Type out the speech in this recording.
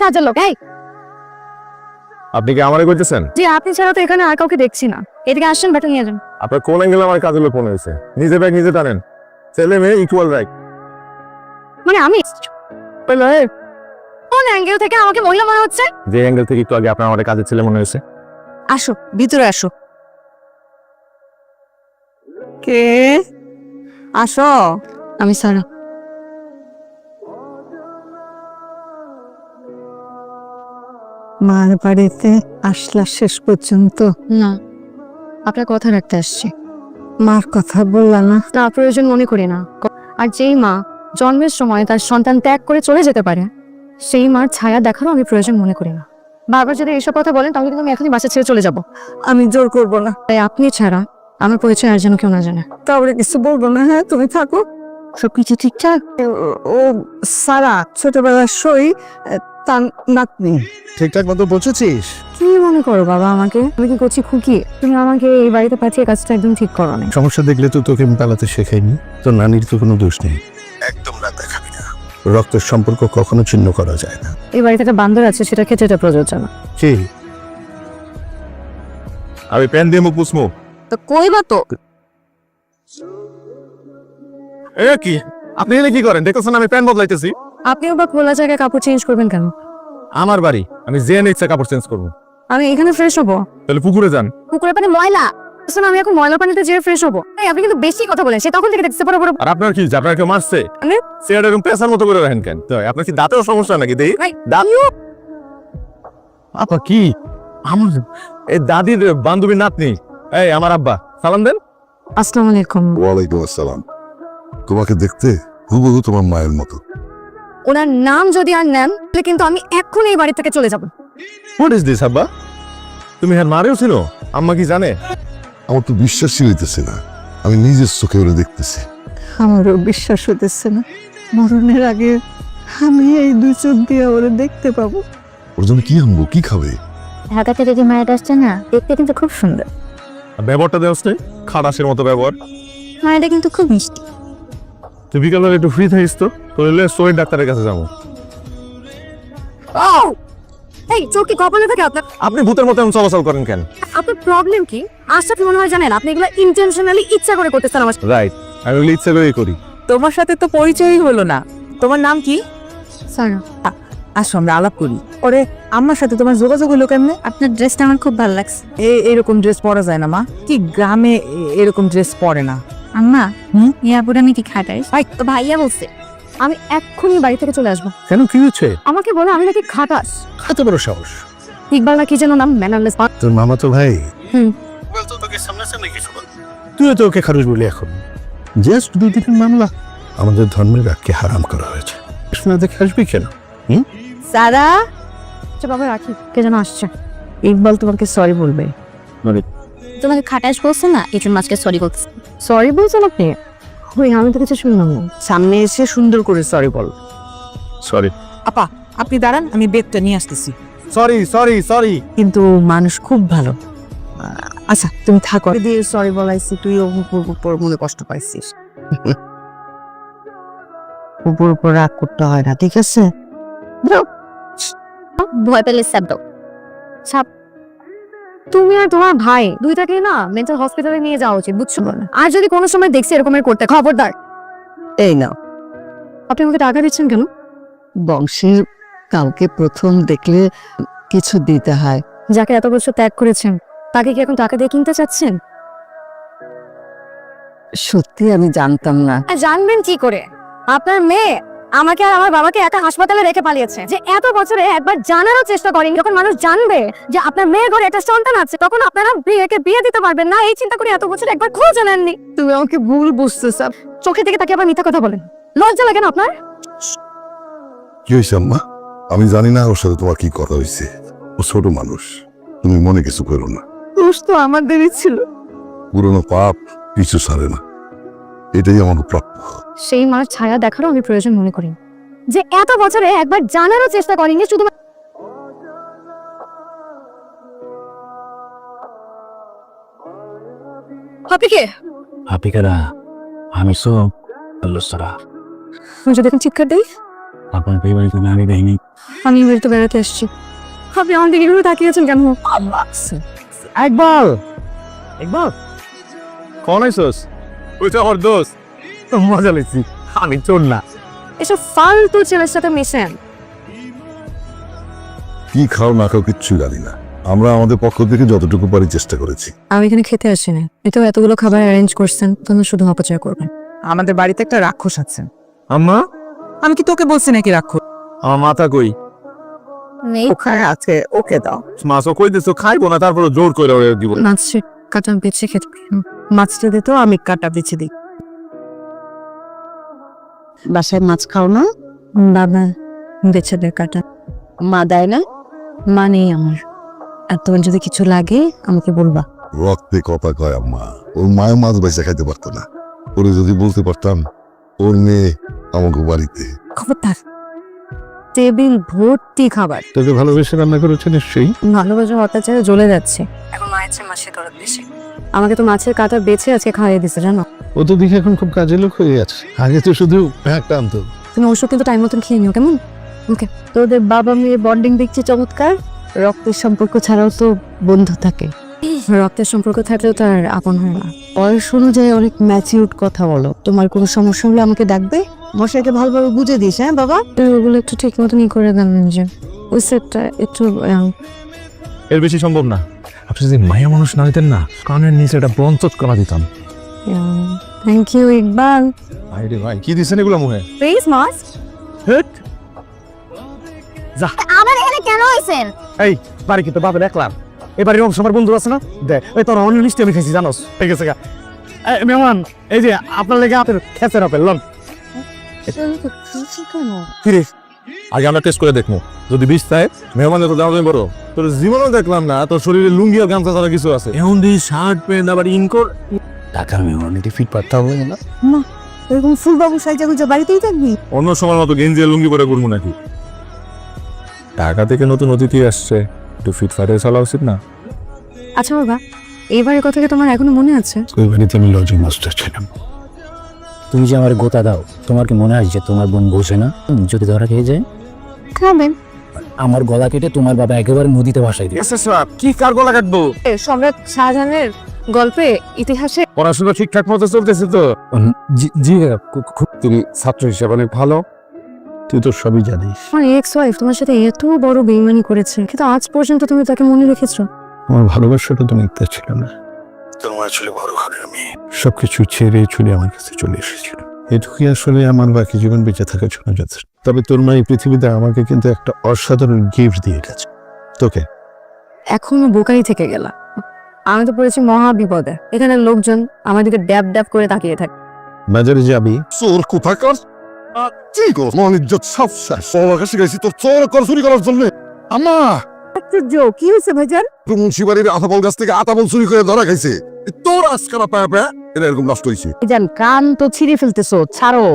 কাজের লোক। এই আপনি কি আমারে কইতেছেন? জি, আপনি ছাড়া তো এখানে আর কাউকে দেখছি না। এদিকে আসেন, ব্যাটা নিয়ে যান। আপনার কোন অ্যাঙ্গেলে আমার কাজের লোক মনে হয়েছে? নিজে ব্যাগ নিজে টানেন। ছেলে মেয়ে ইকুয়াল রাইট। মানে আমি কোন অ্যাঙ্গেল থেকে আমাকে মহিলা মনে হচ্ছে? যে অ্যাঙ্গেল থেকে একটু আগে আপনার আমাদের কাজের ছেলে মনে হয়েছে। আসো, ভিতরে আসো। কে? আসো। আমি সারা। মার বাড়িতে আসলা শেষ পর্যন্ত? না, আপনার কথা রাখতে আসছি। মার কথা বললা না? না, প্রয়োজন মনে করি না। আর যেই মা জন্মের সময় তার সন্তান ত্যাগ করে চলে যেতে পারে, সেই মার ছায়া দেখারও আমি প্রয়োজন মনে করি না। বারবার যদি এইসব কথা বলেন তাহলে কিন্তু আমি এখনই বাসা ছেড়ে চলে যাব। আমি জোর করব না। তাই আপনি ছাড়া আমার পরিচয় আর যেন কেউ না জানে। তাহলে কিছু বলবো না। হ্যাঁ, তুমি থাকো। সবকিছু ঠিকঠাক? ও সারা ছোটবেলার সই, তার নাতনি। ঠিকঠাক মতো বলছিস? কি মনে করো বাবা আমাকে? আমি কি করছি খুকি? তুমি আমাকে এই বাড়িতে পাঠিয়ে কাজটা একদম ঠিক করো না। সমস্যা দেখলে তো তোকে আমি পালাতে শেখাইনি। তোর নানির তো কোনো দোষ নেই। একদম রাগ দেখাবি না। রক্তের সম্পর্ক কখনো ছিন্ন করা যায় না। এই বাড়িতে একটা বান্দর আছে, সেটা ক্ষেত্রে এটা প্রযোজ্য না। কি? আমি পেন দিয়ে মুখ মুসমু। তো কইবা তো? এ কি? আপনি এলে কি করেন? দেখতেছেন আমি প্যান বদলাইতেছি। আপনিও বা খোলা জায়গায় কাপড় চেঞ্জ করবেন কেন? আমার বাড়ি, আমি যে ইচ্ছা কাপড় চেঞ্জ করবো। আমি এখানে ফ্রেশ হবো? তাহলে পুকুরে যান। পুকুরের পানি ময়লা। শোনো, আমি এখন ময়লা পানিতে যেয়ে ফ্রেশ হবো? এই আপনি কিন্তু বেশি কথা বলেন। সে তখন থেকে দেখতে বড় বড়। আর আপনার কি? আপনার কেউ মারছে? মানে? চেয়ার এরকম পেশার মতো করে রাখেন কেন? তো আপনার কি দাঁতেও সমস্যা নাকি? দেই ভাই, দাঁত। আপা কি? আমার এই দাদির বান্ধবীর নাতনি। এই আমার আব্বা, সালাম দেন। আসসালামু আলাইকুম। ওয়ালাইকুম আসসালাম। তোমাকে দেখতে হুবহু তোমার মায়ের মতো। ওনার নাম যদি আর নেন তাহলে কিন্তু আমি এক্ষুনি এই বাড়ি থেকে চলে যাব। হোয়াট ইজ দিস আব্বা? তুমি হ্যাঁ মারেও ছিল? আম্মা কি জানে? আমার তো বিশ্বাসই হইতেছে না। আমি নিজের চোখে ওরে দেখতেছি। আমারও বিশ্বাস হতেছে না। মরণের আগে আমি এই দুই চোখ দিয়ে ওরে দেখতে পাবো। ওর জন্য কি আনবো, কি খাবে? ঢাকা থেকে যে মায়ের আসছে না, দেখতে কিন্তু খুব সুন্দর। ব্যবহারটা দেওয়াস নেই, খাটাসের মতো ব্যবহার। মায়েরটা কিন্তু খুব মিষ্টি। তুই বিকালবেলা একটু ফ্রি থাকিস তো, তোর শরীর ডাক্তারের কাছে যাবো। এই চোখ কি কপালে থাকে আপনার? আপনি ভূতের মতো এমন চলাচল করেন কেন? আপনার প্রবলেম কি? আশা কি মনে হয় জানেন? আপনি এগুলো ইন্টেনশনালি ইচ্ছা করে করতেছেন আমার সাথে। রাইট, আমি ওগুলো ইচ্ছা করেই করি। তোমার সাথে তো পরিচয়ই হলো না। তোমার নাম কি? সারা। আসো আমরা আলাপ করি। ওরে, আমার সাথে তোমার যোগাযোগ হলো কেমনে? আপনার ড্রেসটা আমার খুব ভালো লাগছে। এরকম ড্রেস পরা যায় না মা। কি গ্রামে এরকম ড্রেস পরে না। আম্মা, ইয়াপুরা নাকি খাটাইস? তো ভাইয়া বলছে আমি এক্ষুনি বাড়ি থেকে চলে আসবো। কেন, কি হচ্ছে? আমাকে বলে আমি নাকি খাটাস। এত বড় সাহস! ইকবাল না কি যেন নাম, ম্যানারলেস। তোর মামা তো ভাই। হুম। তুইও তো ওকে খারুস বলি এখন। জাস্ট 2 দিনের মামলা। আমাদের ধর্মের রাগকে হারাম করা হয়েছে। শোনা দেখে আসবি কেন? সারা, আচ্ছা বাবা রাখি, কে যেন আসছে। ইকবাল তোমাকে সরি বলবে। তোমাকে খাটাইস বলছে না, এই জন্য আজকে সরি বলছে। সরি বলছেন আপনি? ওই আমি তো কিছু শুনলাম না। সামনে এসে সুন্দর করে সরি বল। সরি আপা, আপনি দাঁড়ান, আমি বেগটা নিয়ে আসতেছি। Sorry sorry sorry. কিন্তু মানুষ খুব ভালো। আচ্ছা তুমি থাকো। দিয়ে সরি বলাইছি, তুই উপর মনে কষ্ট পাইছিস। উপর উপর রাগ করতে হয় না, ঠিক আছে? ভয় পেলে স্যাপ দাও। ছাপ। তুমি আর তোমার ভাই দুইটাকে না মেন্টাল হসপিটালে নিয়ে যাওয়া উচিত, বুঝছো? আর যদি কোনো সময় দেখছি এরকমের করতে, খবরদার। এই নাও। আপনি আমাকে টাকা দিচ্ছেন কেন? বংশের কাউকে প্রথম দেখলে কিছু দিতে হয়। যাকে এত বছর ত্যাগ করেছেন তাকে কি এখন টাকা দিয়ে কিনতে চাচ্ছেন? সত্যি আমি জানতাম না। জানবেন কি করে? আপনার মেয়ে আমাকে আর আমার বাবাকে একা হাসপাতালে রেখে পালিয়েছে। যে এত বছরে একবার জানারও চেষ্টা করেন, যখন মানুষ জানবে যে আপনার মেয়ের ঘরে একটা সন্তান আছে তখন আপনারা বিয়ে দিতে পারবেন না, এই চিন্তা করে এত বছর একবার খোঁজ নেননি। তুমি আমাকে ভুল বুঝতেছ। চোখে থেকে তাকে আবার মিথ্যা কথা বলেন। লজ্জা লাগে না আপনার? কি হয়েছে আম্মা? আমি জানি না ওর সাথে তোমার কি কথা হয়েছে। ও ছোট মানুষ, তুমি মনে কিছু করো না। দোষ তো আমাদেরই ছিল। পুরনো পাপ কিছু ছাড়ে না, এটাই আমার প্রাপ্য। সেই মার ছায়া দেখারও আমি প্রয়োজন মনে করি। যে এত বছরে একবার জানারও চেষ্টা করেনি, শুধু আপনি কে? আপনি কেনা? আমি সো আল্লাহ সারা। যদি এখন চিৎকার দেই আপনার এই বাড়িতে নারী দেয়নি। আমি এই বাড়িতে বেড়াতে এসেছি। আপনি আমার দিকে এগুলো তাকিয়েছেন কেন? একবার একবার কোন আইসোস? ওই তো আমার দোস্ত। মজা লেছি, আমি চোর না। এসব ফালতু ছেলের সাথে মিশেন। কি খাও না খাও কিচ্ছু জানি না, আমরা আমাদের পক্ষ থেকে যতটুকু পারি চেষ্টা করেছি। আমি এখানে খেতে আসিনি, এটাও এতগুলো খাবার অ্যারেঞ্জ করছেন, তুমি শুধু অপচয় করবেন। আমাদের বাড়িতে একটা রাক্ষস আছে। আম্মা, আমি কি তোকে বলছি নাকি রাক্ষস? আমার মাথা কই? ওখানে আছে, ওকে দাও। মাছও কই দিছো, খাইবো না, তারপরে জোর করে ওরে দিব। মাছের কাটা বেছে খেতে পারি। মাছটা দিত, আমি কাটা বেছে দিই। বাসায় মাছ খাও না? বাবা বেছে দেয় কাটা। মা দেয় না? মা নেই আমার। আর তোমার যদি কিছু লাগে আমাকে বলবা। রক্তে কথা কয় আম্মা, ওর মায়ের মাছ বেঁচে খাইতে পারতো না। ওরে যদি বলতে পারতাম ওর মেয়ে আমাকে বাড়িতে। খবরদার, টেবিল ভর্তি খাবার। তোকে ভালোবেসে রান্না করেছে নিশ্চয়ই। ভালোবাসা হঠাৎ ছেড়ে জ্বলে যাচ্ছে। এখন মায়ের মাসে দরদ বেশি। আমাকে তো মাছের কাটা বেছে আজকে খাইয়ে দিছে জানো। ও তো দেখে এখন খুব কাজের লোক হয়ে আছে, আগে তো শুধু একটা আনতো। তুমি ওষুধ কিন্তু টাইম মতন খেয়ে নিও, কেমন? ওকে। তোদের বাবা মেয়ে বন্ডিং দেখছি চমৎকার। রক্তের সম্পর্ক ছাড়াও তো বন্ধু থাকে। রক্তের সম্পর্ক থাকলেও তার আপন হয় না। বয়স অনুযায়ী অনেক ম্যাচিউরড কথা বলো। তোমার কোনো সমস্যা হলে আমাকে ডাকবে। মশাইকে ভালোভাবে বুঝে দিস, হ্যাঁ বাবা? ওগুলো একটু ঠিক মতন করে দেন নিজে। ওই সেটটা একটু এর বেশি সম্ভব না। আপনি যদি মায়া মানুষ না হইতেন না, কানের নিচে একটা বঞ্চত করা দিতাম। Thank you Iqbal. ভাই রে ভাই, কি দিচ্ছেন এগুলো মুখে? প্লিজ মাস। হেট, যা। আবার এখানে কেন আইছেন? এই বাড়ি কি তো বাবা দেখলাম, এবারে অংশ আমার বন্ধু আছে না, দেখ ওই তোর অন্য লিস্টে আমি খাইছি জানোস। ঠিক আছে গা। মেহমান, এই যে আপনার লেগে আপনার খেসের আপেল লন। ফিরে আগে আমরা টেস্ট করে দেখবো, যদি বিষ চাই মেহমান তো দাম বড়। তোর জীবনও দেখলাম না তোর শরীরে লুঙ্গি আর গামছা ছাড়া কিছু আছে। এখন দিয়ে শার্ট প্যান্ট আবার ইনকোর। টাকার মেহমান এটি ফিট পারতে হবে না। এরকম ফুলবাবু সাইজা গুজা বাড়িতেই থাকবি? অন্য সময় মতো গেঞ্জি আর লুঙ্গি পরে ঘুরবো নাকি? ঢাকা থেকে নতুন অতিথি আসছে, একটু ফিটফাটে চলা উচিত না? আচ্ছা বাবা, এবারের কথা কি তোমার এখনো মনে আছে? ওই বাড়িতে আমি লজিং মাস্টার ছিলাম। তুমি যে আমার গোতা দাও, তোমার কি মনে হয় যে তোমার বোন বোঝে না? যদি ধরা খেয়ে যায়, খাবেন। আমার গলা কেটে তোমার বাবা একেবারে নদীতে ভাসাই দিবে। কি কার গলা কাটবো? সম্রাট শাহজাহানের গল্পে ইতিহাসে পড়াশোনা ঠিকঠাক মতো চলতেছে তো? জি তুমি ছাত্র হিসেবে অনেক ভালো, তুই তো সবই জানিস। আমার এক্স ওয়াইফ তোমার সাথে এত বড় বেইমানি করেছে, কিন্তু আজ পর্যন্ত তুমি তাকে মনে রেখেছো। আমার ভালোবাসাটা তো মিথ্যা ছিল না। তোমার আসলে বড় ঘরের মেয়ে, সবকিছু ছেড়ে ছুড়ে আমার কাছে চলে এসেছিল। এটুকুই আসলে আমার বাকি জীবন বেঁচে থাকার জন্য যথেষ্ট। তবে তোর মা এই পৃথিবীতে আমাকে কিন্তু একটা অসাধারণ গিফট দিয়ে গেছে। তোকে এখনো বোকাই থেকে গেলা। আমি তো পড়েছি মহা বিপদে। এখানে লোকজন আমার দিকে ড্যাব ড্যাব করে তাকিয়ে থাকে। বাজারে যাবি, চোর কোথাকার, কি কর মান ইজ্জত সব শেষ। বাবার কাছে গেছি তোর চোর কর চুরি করার জন্য। আম্মা, আশ্চর্য, কি হয়েছে ভাইজান? মুন্সিবাড়ির আতাবল গাছ থেকে আতাবল চুরি করে ধরা খাইছে। তোর আজকারা পায়া পায়া এটা এরকম নষ্ট হয়েছে। ভাইজান কান তো ছিঁড়ে ফেলতেছো, ছাড়ো।